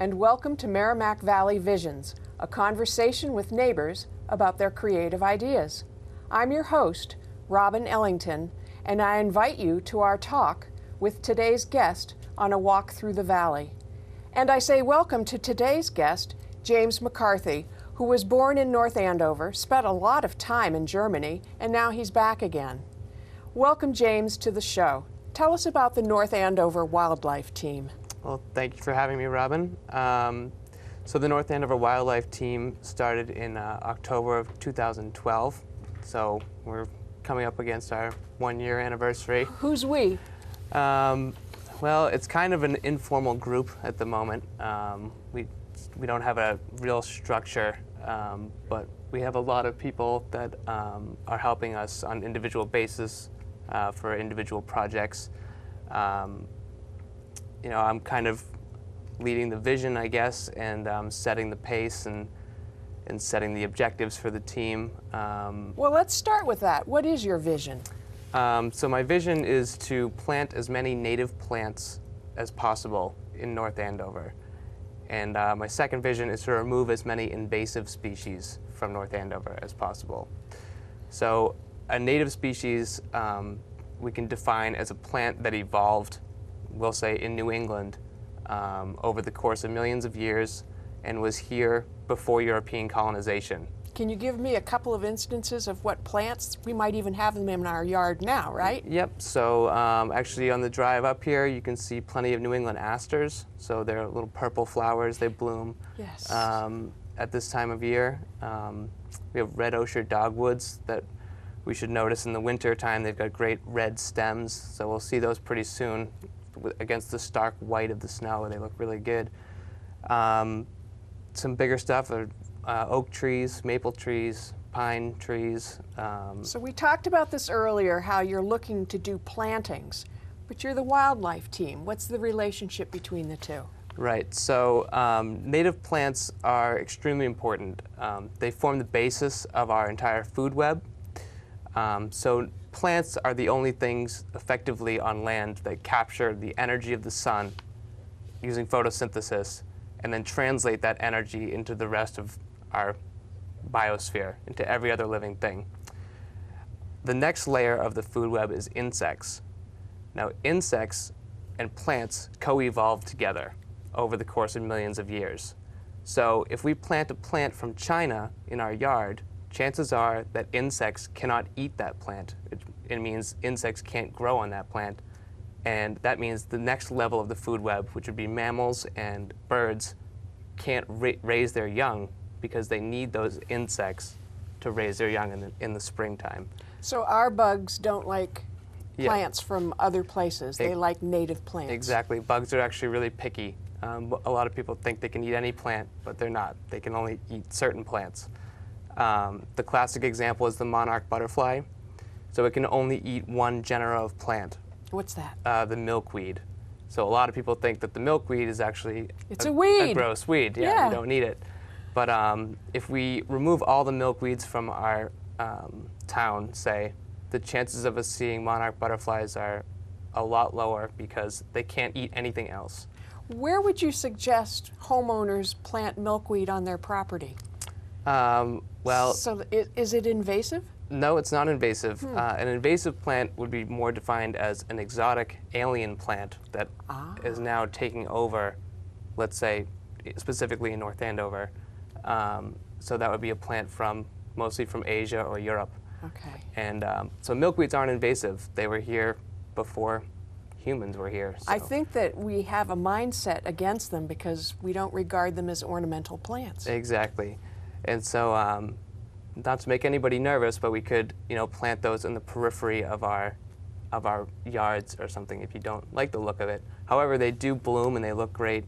and welcome to Merrimack Valley Visions, a conversation with neighbors about their creative ideas. I'm your host, Robin Ellington, and I invite you to our talk with today's guest on a walk through the valley. And I say welcome to today's guest, James McCarthy, who was born in North Andover, spent a lot of time in Germany, and now he's back again. Welcome, James, to the show. Tell us about the North Andover Wildlife Team. Well, thank you for having me, Robin. So the North Andover Wildlife Team started in October of 2012. So we're coming up against our 1-year anniversary. Who's we? Well, it's kind of an informal group at the moment. We don't have a real structure, but we have a lot of people that are helping us on individual basis for individual projects. You know, I'm kind of leading the vision, I guess, and setting the pace and setting the objectives for the team. Well, let's start with that. What is your vision? So my vision is to plant as many native plants as possible in North Andover. And my second vision is to remove as many invasive species from North Andover as possible. So a native species we can define as a plant that evolved, we'll say, in New England over the course of millions of years and was here before European colonization. Can you give me a couple of instances of what plants? We might even have them in our yard now, right? Yep, so actually on the drive up here you can see plenty of New England asters. So they're little purple flowers, they bloom Yes. At this time of year. We have red osier dogwoods that we should notice in the winter time. They've got great red stems, so we'll see those pretty soon against the stark white of the snow. They look really good. Some bigger stuff are oak trees, maple trees, pine trees. So we talked about this earlier, how you're looking to do plantings, but you're the wildlife team. What's the relationship between the two? Right, so native plants are extremely important. They form the basis of our entire food web. So plants are the only things effectively on land that capture the energy of the sun using photosynthesis and then translate that energy into the rest of our biosphere, into every other living thing. The next layer of the food web is insects. Now, insects and plants co-evolve together over the course of millions of years. So if we plant a plant from China in our yard, chances are that insects cannot eat that plant. It means insects can't grow on that plant. And that means the next level of the food web, which would be mammals and birds, can't raise their young because they need those insects to raise their young in the springtime. So our bugs don't like plants from other places. They like native plants. Exactly. Bugs are actually really picky. A lot of people think they can eat any plant, but they're not. They can only eat certain plants. The classic example is the monarch butterfly. So it can only eat one genera of plant. What's that? The milkweed. So a lot of people think that the milkweed is actually a weed. A gross weed. Yeah, we don't need it. But if we remove all the milkweeds from our town, say, the chances of us seeing monarch butterflies are a lot lower because they can't eat anything else. Where would you suggest homeowners plant milkweed on their property? Well, so is it invasive? No, it's not invasive. An invasive plant would be more defined as an exotic alien plant that is now taking over, let's say, specifically in North Andover. So that would be a plant mostly from Asia or Europe. Okay. And so milkweeds aren't invasive. They were here before humans were here. So. I think that we have a mindset against them because we don't regard them as ornamental plants. Exactly. And so, not to make anybody nervous, but we could, plant those in the periphery of our yards or something if you don't like the look of it. However, they do bloom and they look great.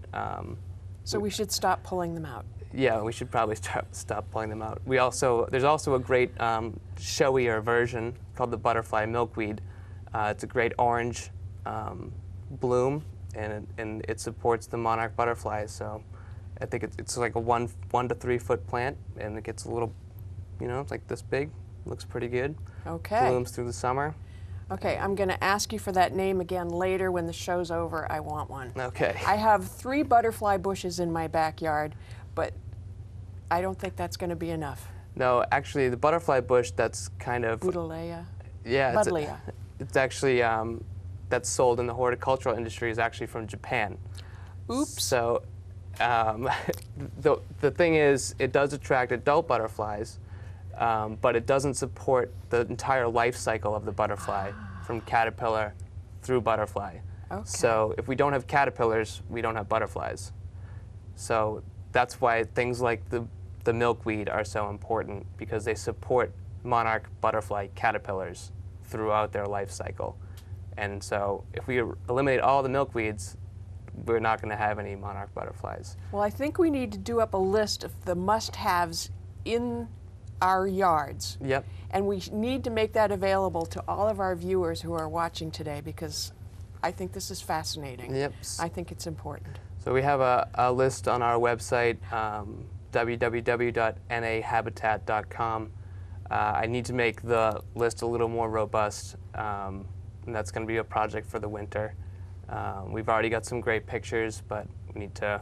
So we should stop pulling them out. Yeah, we should probably stop pulling them out. There's also a great showier version called the butterfly milkweed. It's a great orange bloom, and it supports the monarch butterfly. So I think it's like a 1 to 3 foot plant, and it gets a little, it's like this big. Looks pretty good. Okay. Blooms through the summer. Okay, I'm going to ask you for that name again later when the show's over. I want one. Okay. I have 3 butterfly bushes in my backyard, but I don't think that's going to be enough. No, actually, the butterfly bush, that's kind of... Buddleia. Yeah, Buddleia. it's actually, that's sold in the horticultural industry is actually from Japan. Oops. So the thing is, it does attract adult butterflies, but it doesn't support the entire life cycle of the butterfly from caterpillar through butterfly. Okay. So if we don't have caterpillars, we don't have butterflies. So that's why things like the milkweed are so important, because they support monarch butterfly caterpillars throughout their life cycle. And so if we eliminate all the milkweeds, we're not going to have any monarch butterflies. Well, I think we need to do up a list of the must-haves in our yards. Yep. And we need to make that available to all of our viewers who are watching today, because I think this is fascinating. Yep. I think it's important. So we have a list on our website, www.nahabitat.com. I need to make the list a little more robust, and that's going to be a project for the winter. We've already got some great pictures, but we need to,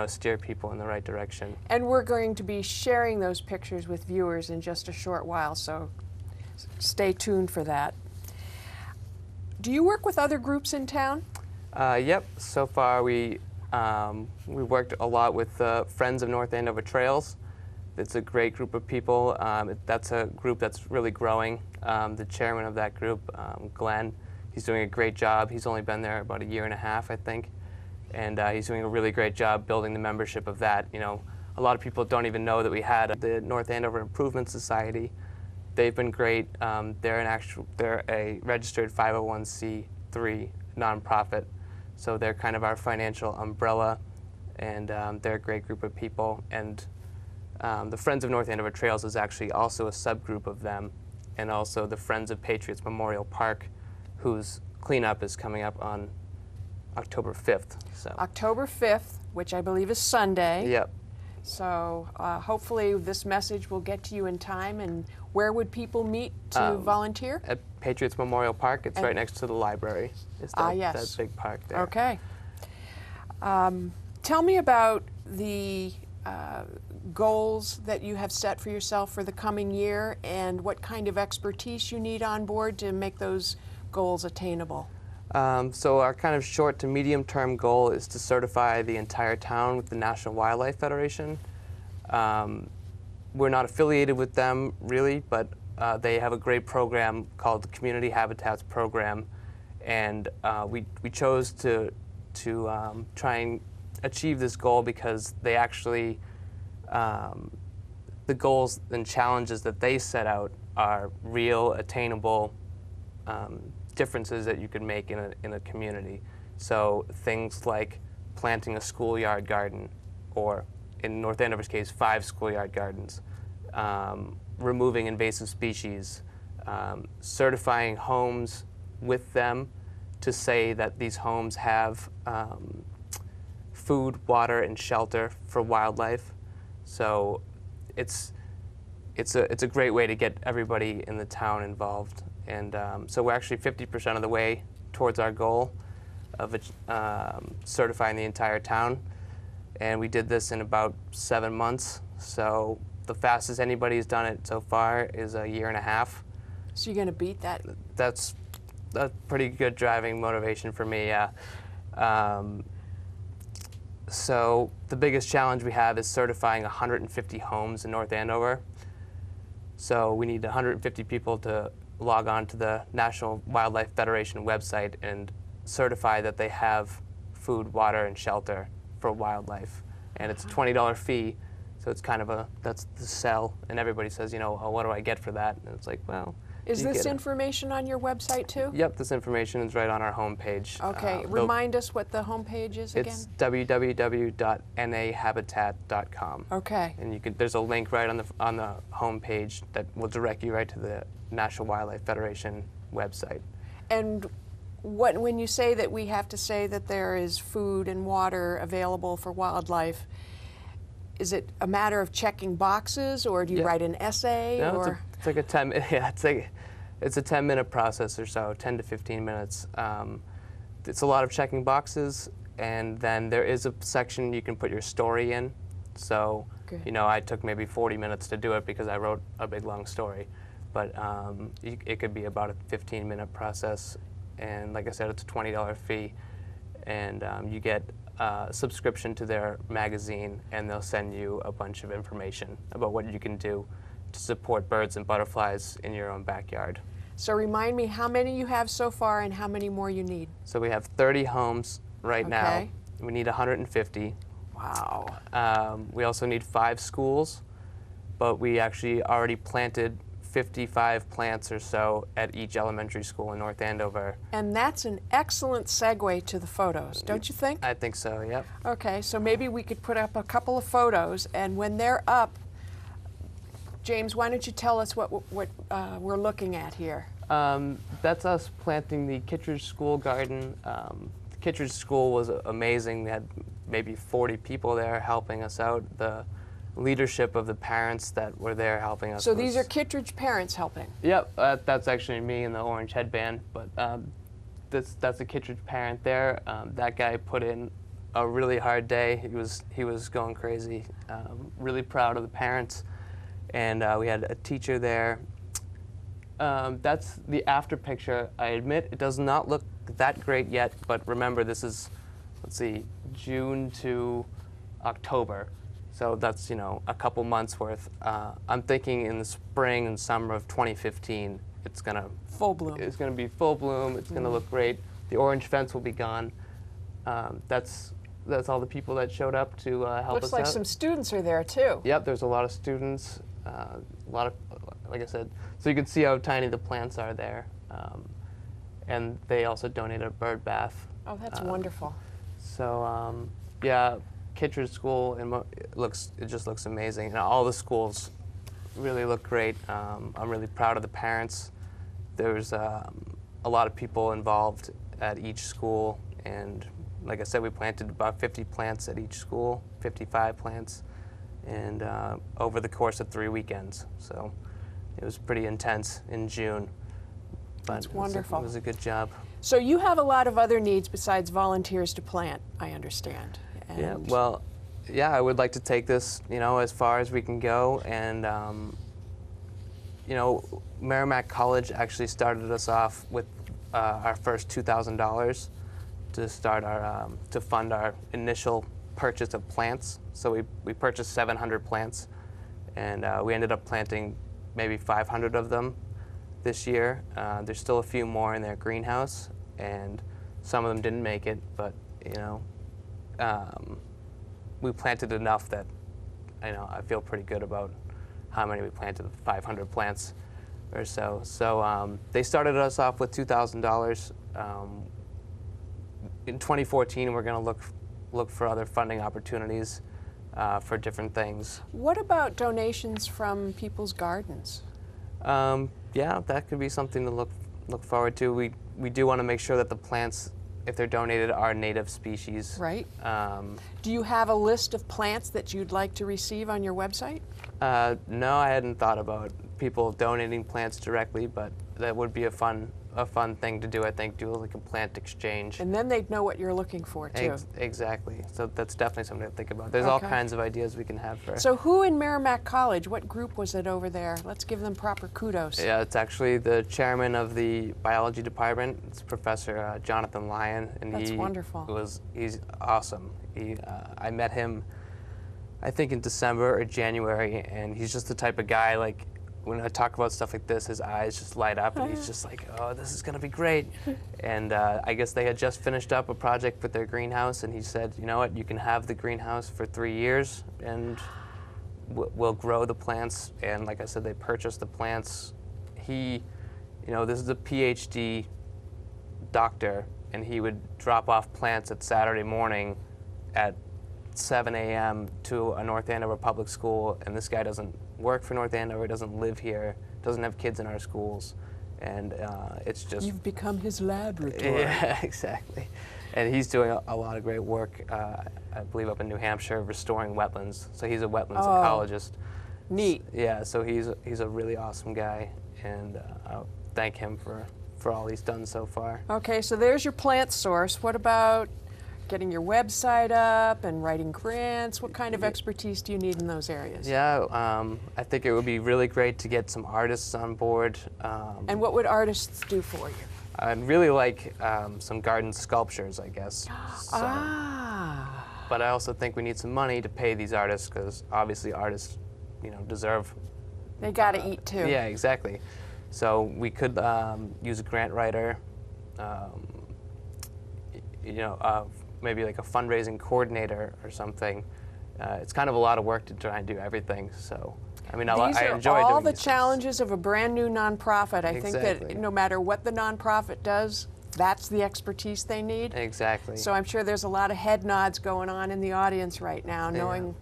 steer people in the right direction. And we're going to be sharing those pictures with viewers in just a short while, so stay tuned for that. Do you work with other groups in town? Yep. So far, we worked a lot with Friends of North Andover Trails. It's a great group of people. That's a group that's really growing. The chairman of that group, Glenn, he's doing a great job. He's only been there about 1.5 years, I think. And he's doing a really great job building the membership of that. A lot of people don't even know that we had the North Andover Improvement Society. They've been great. They're a registered 501c3 nonprofit. So they're kind of our financial umbrella, and they're a great group of people. And the Friends of North Andover Trails is actually also a subgroup of them, and also the Friends of Patriots Memorial Park, whose cleanup is coming up on October 5th. So. October 5th, which I believe is Sunday. Yep. So hopefully this message will get to you in time. And where would people meet to volunteer? At Patriots Memorial Park. It's right next to the library. It's yes. that big park there. Okay. Tell me about the goals that you have set for yourself for the coming year, and what kind of expertise you need on board to make those goals attainable. So our kind of short to medium term goal is to certify the entire town with the National Wildlife Federation. We're not affiliated with them really, but they have a great program called the Community Habitats Program, and we chose to try and achieve this goal because they actually the goals and challenges that they set out are real, attainable differences that you could make in a community. So things like planting a schoolyard garden, or in North Andover's case, 5 schoolyard gardens, removing invasive species, certifying homes with them to say that these homes have food, water, and shelter for wildlife. So it's a great way to get everybody in the town involved. And so we're actually 50% of the way towards our goal of certifying the entire town. And we did this in about 7 months. So the fastest anybody's done it so far is 1.5 years. So you're going to beat that? That's a pretty good driving motivation for me, yeah. So the biggest challenge we have is certifying 150 homes in North Andover. So we need 150 people to log on to the National Wildlife Federation website and certify that they have food, water, and shelter for wildlife. And it's a $20 fee, so it's kind of that's the sell. And everybody says, oh, what do I get for that? And it's like, well, is this information on your website too? Yep, this information is right on our homepage. Okay, remind us what the homepage is again. It's www.nahabitat.com. Okay. And there's a link right on the homepage that will direct you right to the National Wildlife Federation website. And when you say that we have to say that there is food and water available for wildlife, is it a matter of checking boxes, or do you write an essay? No, or? it's like a 10. Yeah, it's like It's a 10-minute process or so, 10 to 15 minutes. It's a lot of checking boxes, and then there is a section you can put your story in. So, Good. you know, I took maybe 40 minutes to do it because I wrote a big long story. But it could be about a 15-minute process, and like I said, it's a $20 fee, and you get a subscription to their magazine, and they'll send you a bunch of information about what you can do to support birds and butterflies in your own backyard. So remind me how many you have so far and how many more you need. So we have 30 homes right now. Okay. We need 150. Wow. We also need 5 schools, but we actually already planted 55 plants or so at each elementary school in North Andover. And that's an excellent segue to the photos, don't you think? I think so, yep. Okay, so maybe we could put up a couple of photos, and when they're up, James, why don't you tell us what we're looking at here? That's us planting the Kittredge School garden. The Kittredge School was amazing. We had maybe 40 people there helping us out. The leadership of the parents that were there helping us. So these are Kittredge parents helping? Yep, that's actually me in the orange headband, but that's a Kittredge parent there. That guy put in a really hard day. He was going crazy. Really proud of the parents, and we had a teacher there. That's the after picture. I admit it does not look that great yet, but remember this is, let's see, June to October. So that's, you know, a couple months worth. I'm thinking in the spring and summer of 2015, it's gonna full bloom. It's gonna be full bloom. It's gonna look great. The orange fence will be gone. That's all the people that showed up to help us out. Looks like some students are there too. Yep, there's a lot of students. A lot of, like I said, so you can see how tiny the plants are there. And they also donated a bird bath. Oh, that's wonderful. So yeah. Kittredge School, it just looks amazing. And all the schools really look great. I'm really proud of the parents. There's a lot of people involved at each school, and like I said, we planted about 50 plants at each school, 55 plants, and over the course of 3 weekends. So it was pretty intense in June. But That's wonderful. It was a good job. So you have a lot of other needs besides volunteers to plant, I understand. Yeah, well, yeah, I would like to take this, you know, as far as we can go. And, you know, Merrimack College actually started us off with our first $2,000 to start our, to fund our initial purchase of plants. So we purchased 700 plants, and we ended up planting maybe 500 of them this year. There's still a few more in their greenhouse, and some of them didn't make it, but, you know, we planted enough that I feel pretty good about how many we planted, 500 plants or so. So they started us off with $2,000. In 2014, we're going to look for other funding opportunities for different things. What about donations from people's gardens? Yeah, that could be something to look forward to. We do want to make sure that the plants, if they're donated, are native species. Right. Do you have a list of plants that you'd like to receive on your website? No, I hadn't thought about people donating plants directly, but that would be a fun thing to do, I think, do like a plant exchange. And then they'd know what you're looking for, too. Exactly. So that's definitely something to think about. There's all kinds of ideas we can have for. So who in Merrimack College, what group was it over there? Let's give them proper kudos. Yeah, it's actually the chairman of the biology department. It's Professor Jonathan Lyon, and That's wonderful. He's awesome. I met him, I think, in December or January, and he's just the type of guy, like, when I talk about stuff like this, his eyes just light up, and he's just like, oh, this is going to be great. And I guess they had just finished up a project with their greenhouse, and he said, you know what, you can have the greenhouse for 3 years, and we'll grow the plants. And like I said, they purchased the plants. This is a PhD doctor, and he would drop off plants at Saturday morning at 7 a.m. to a North Andover public school, and this guy doesn't work for North Andover, doesn't live here, doesn't have kids in our schools, and it's just... You've become his laboratory. Yeah, exactly. And he's doing a lot of great work, I believe up in New Hampshire, restoring wetlands. So he's a wetlands ecologist. Neat. Yeah, so he's a really awesome guy, and thank him for all he's done so far. Okay, so there's your plant source. What about getting your website up and writing grants? What kind of expertise do you need in those areas? Yeah, I think it would be really great to get some artists on board. And what would artists do for you? I'd really like some garden sculptures, I guess. So, but I also think we need some money to pay these artists, because obviously artists, deserve. They got to eat too. Yeah, exactly. So we could use a grant writer, maybe like a fundraising coordinator or something. It's kind of a lot of work to try and do everything. So, I mean, I enjoy doing These are all the these challenges of a brand new nonprofit. I think Exactly. that no matter what the nonprofit does, that's the expertise they need. Exactly. So I'm sure there's a lot of head nods going on in the audience right now, knowing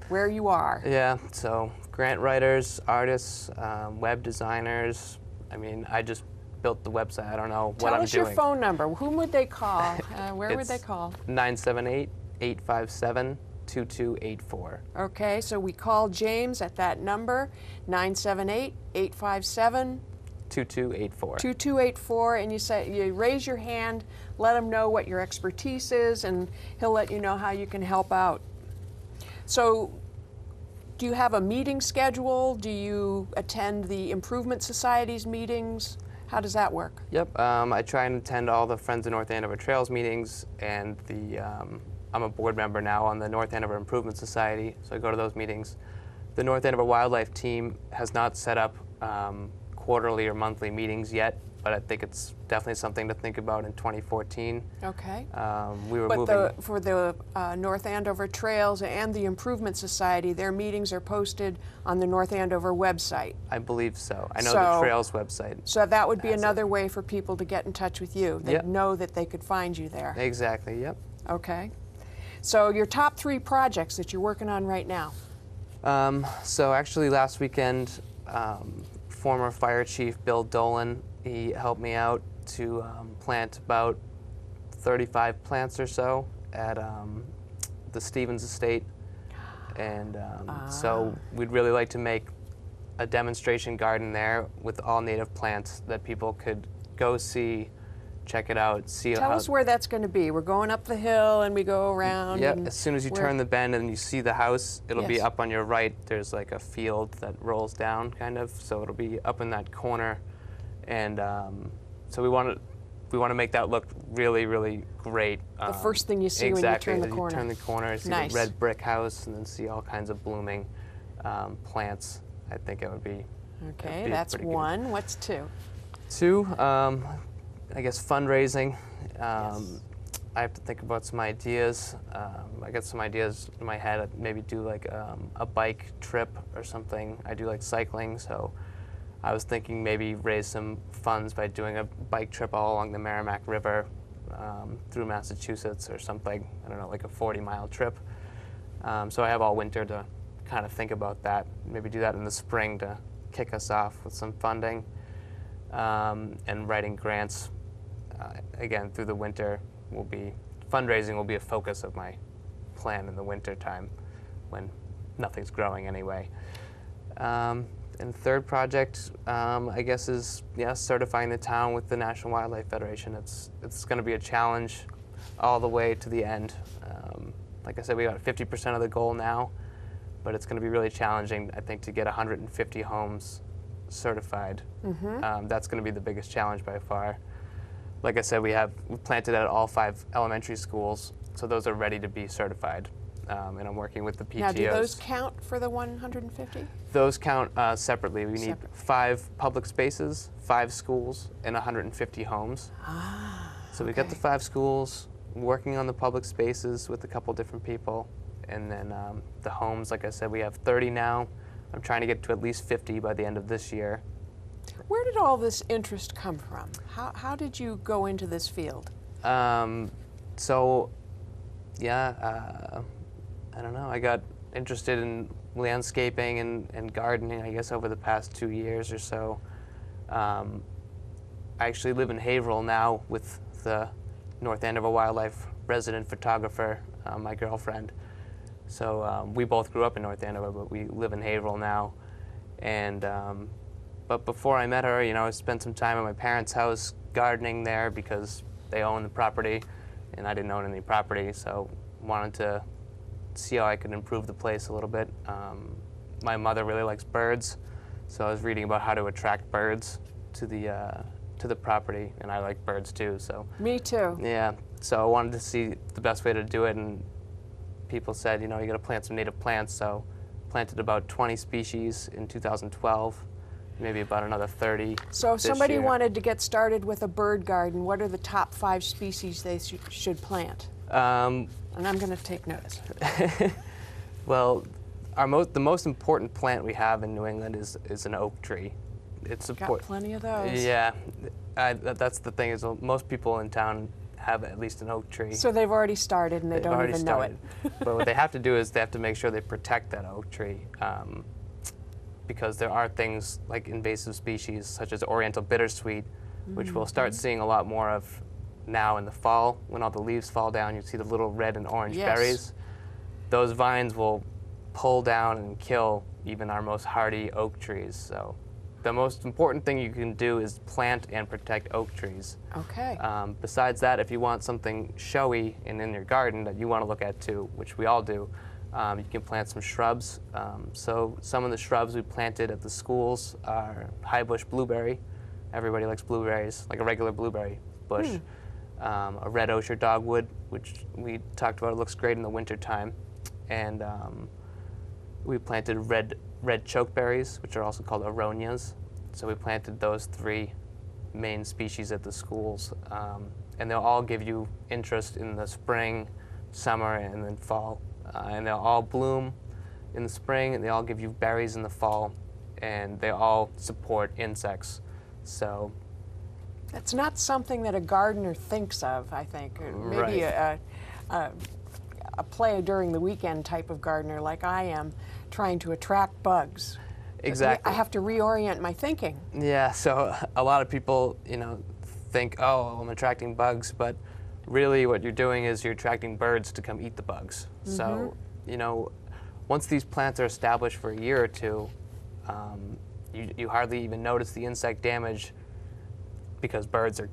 where you are. Yeah, so grant writers, artists, web designers. I mean, I just built the website. I don't know what I'm doing. Tell us your phone number. Whom would they call? Where would they call? 978-857-2284. Okay, so we call James at that number, 978-857 2284. 2284, and you raise your hand, let him know what your expertise is, and he'll let you know how you can help out. So, do you have a meeting schedule? Do you attend the Improvement Society's meetings? How does that work? Yep, I try and attend all the Friends of North Andover Trails meetings, and I'm a board member now on the North Andover Improvement Society, so I go to those meetings. The North Andover Wildlife Team has not set up quarterly or monthly meetings yet, but I think it's definitely something to think about in 2014. Okay. For the North Andover Trails and the Improvement Society, their meetings are posted on the North Andover website. I believe so. I know the Trails website. So that would be another way for people to get in touch with you. They'd know that they could find you there. Exactly, yep. Okay. So your top 3 projects that you're working on right now? So actually last weekend, former Fire Chief Bill Dolan, he helped me out to plant about 35 plants or so at the Stevens Estate. And so we'd really like to make a demonstration garden there with all native plants that people could go see, check it out, see. Tell us where that's going to be. We're going up the hill and we go around. Yep, as soon as you turn the bend and you see the house, it'll be Yes. up on your right. There's like a field that rolls down, kind of, so it'll be up in that corner. And so we want to make that look really, really great. The first thing you see exactly, when you turn the corner. You turn the corner, see Nice. the red brick house, and then see all kinds of blooming plants. I think it would be. Okay, that's pretty good. 1. What's 2? 2, I guess fundraising. Yes. I have to think about some ideas. I got some ideas in my head. I'd maybe do like a bike trip or something. I do like cycling, so I was thinking maybe raise some funds by doing a bike trip all along the Merrimack River through Massachusetts or something. I don't know, like a 40-mile trip. So I have all winter to kind of think about that. Maybe do that in the spring to kick us off with some funding. And writing grants, again, through the winter fundraising will be a focus of my plan in the winter time when nothing's growing anyway. And the third project, I guess, is certifying the town with the National Wildlife Federation. It's going to be a challenge all the way to the end. Like I said, we got 50% of the goal now, but it's going to be really challenging, I think, to get 150 homes certified. Mm-hmm. That's going to be the biggest challenge by far. Like I said, we planted at all 5 elementary schools, so those are ready to be certified. And I'm working with the PTOs. Now, do those count for the 150? Those count separately. We need 5 public spaces, 5 schools, and 150 homes. So we got the 5 schools, working on the public spaces with a couple different people, and then the homes, like I said, we have 30 now. I'm trying to get to at least 50 by the end of this year. Where did all this interest come from? How did you go into this field? So, I don't know. I got interested in landscaping and gardening, I guess, over the past 2 years or so. I actually live in Haverhill now with the North Andover Wildlife resident photographer, my girlfriend. So we both grew up in North Andover, but we live in Haverhill now. And But before I met her, I spent some time at my parents' house gardening there because they own the property, and I didn't own any property, so wanted to see how I could improve the place a little bit. My mother really likes birds, so I was reading about how to attract birds to the property, and I like birds too. So Me too. yeah, so I wanted to see the best way to do it, and people said, you got to plant some native plants. So planted about 20 species in 2012, maybe about another 30. So if this somebody year. wanted to get started with a bird garden, what are the top 5 species they should plant? And I'm going to take notes. Well, the most important plant we have in New England is an oak tree. It's Got plenty of those. Yeah, that's the thing, is most people in town have at least an oak tree. So they've already started and they They've don't already even started. know it. But what they have to do is they have to make sure they protect that oak tree, because there are things like invasive species such as Oriental bittersweet, which we'll start seeing a lot more of now in the fall. When all the leaves fall down, you see the little red and orange Yes. berries. Those vines will pull down and kill even our most hardy oak trees. So the most important thing you can do is plant and protect oak trees. Okay. Besides that, if you want something showy and in your garden that you want to look at too, which we all do, you can plant some shrubs. So some of the shrubs we planted at the schools are high bush blueberry. Everybody likes blueberries, like a regular blueberry bush. A red osier dogwood, which we talked about, it looks great in the winter time. And we planted red chokeberries, which are also called aronias. So we planted those 3 main species at the schools. And they'll all give you interest in the spring, summer, and then fall. And they'll all bloom in the spring, and they all give you berries in the fall, and they all support insects. So That's not something that a gardener thinks of, I think. Maybe Right. a play during the weekend type of gardener like I am, trying to attract bugs. exactly. I have to reorient my thinking. Yeah, so a lot of people, think, oh, I'm attracting bugs, but really what you're doing is you're attracting birds to come eat the bugs. So, once these plants are established for a year or two, you hardly even notice the insect damage because birds are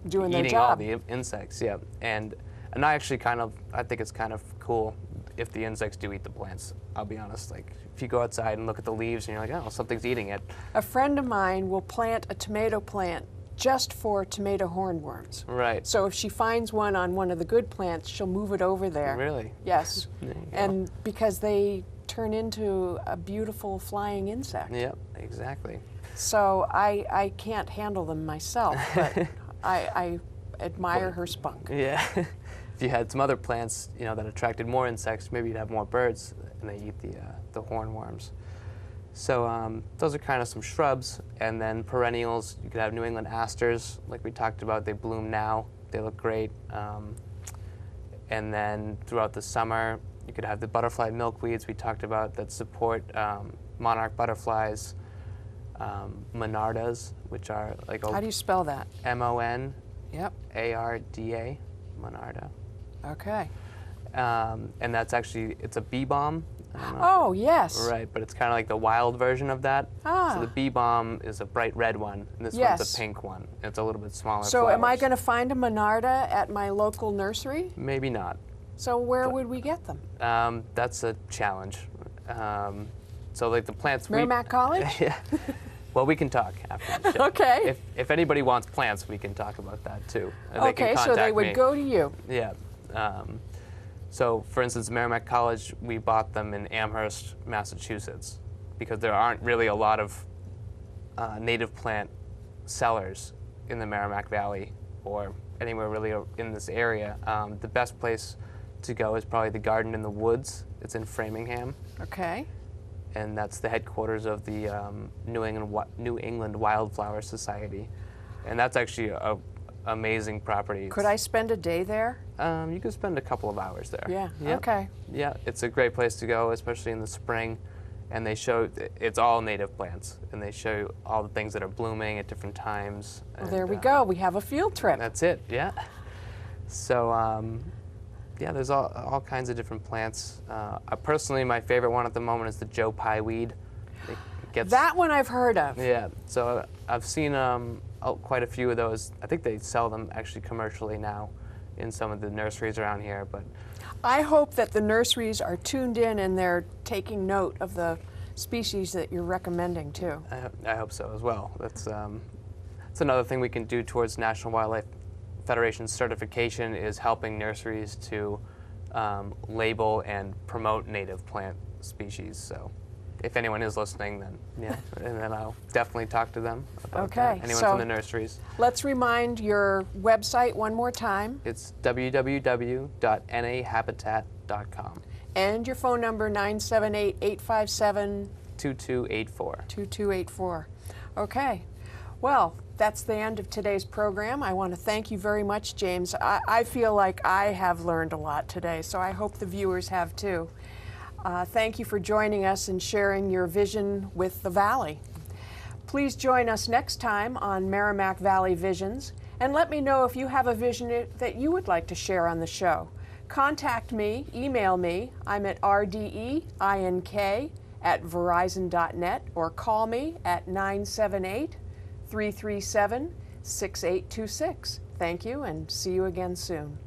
Doing their eating all job. the insects. Yeah, and I actually I think it's kind of cool if the insects do eat the plants. I'll be honest, like if you go outside and look at the leaves and you're like, oh, something's eating it. A friend of mine will plant a tomato plant just for tomato hornworms. Right. So if she finds one on one of the good plants, she'll move it over there. Really? Yes. There you go. And because they turn into a beautiful flying insect. Yep, exactly. So I can't handle them myself, but I admire her spunk. Yeah. If you had some other plants, that attracted more insects, maybe you'd have more birds, and they eat the hornworms. So those are kind of some shrubs, and then perennials. You could have New England asters, like we talked about. They bloom now. They look great. And then throughout the summer, you could have the butterfly milkweeds we talked about that support monarch butterflies, monardas, which are like How do you spell that? MONARDA, Yep. monarda. Okay. And that's actually, it's a bee balm. Oh, yes. Right, but it's kind of like the wild version of that. Ah. So the bee balm is a bright red one, and this Yes. one's a pink one. It's a little bit smaller. So am I flowers. going to find a monarda at my local nursery? Maybe not. So where would we get them? That's a challenge. So like the plants Merrimack College? Yeah. Well, we can talk after the show. Okay. If anybody wants plants, we can talk about that too. And they can Okay, so they contact would me. go to you. Yeah. So, for instance, Merrimack College, we bought them in Amherst, Massachusetts, because there aren't really a lot of native plant sellers in the Merrimack Valley or anywhere really in this area. The best place to go is probably the Garden in the Woods. It's in Framingham, Okay. and that's the headquarters of the New England Wildflower Society, and that's actually a amazing property. Could I spend a day there? You could spend a couple of hours there. Yeah. Yep. Okay. Yeah, it's a great place to go, especially in the spring. And they show, it's all native plants, and they show you all the things that are blooming at different times. Well, and, there we go. We have a field trip. That's it, yeah. So, yeah, there's all kinds of different plants. Personally, my favorite one at the moment is the Joe Pye weed. It gets That one I've heard of. Yeah, so I've seen quite a few of those. I think they sell them actually commercially now in some of the nurseries around here. But I hope that the nurseries are tuned in and they're taking note of the species that you're recommending too. I hope so as well. That's another thing we can do towards National Wildlife Federation certification, is helping nurseries to label and promote native plant species. So if anyone is listening, then yeah, and then I'll definitely talk to them about that. Okay, Anyone so from the nurseries. Let's remind your website one more time. It's www.nahabitat.com. And your phone number, 978-857 2284. 2284. Okay. Well, that's the end of today's program. I want to thank you very much, James. I feel like I have learned a lot today, so I hope the viewers have too. Thank you for joining us and sharing your vision with the Valley. Please join us next time on Merrimack Valley Visions, and let me know if you have a vision that you would like to share on the show. Contact me, email me. I'm at rdeink@verizon.net, or call me at 978-337-6826. Thank you, and see you again soon.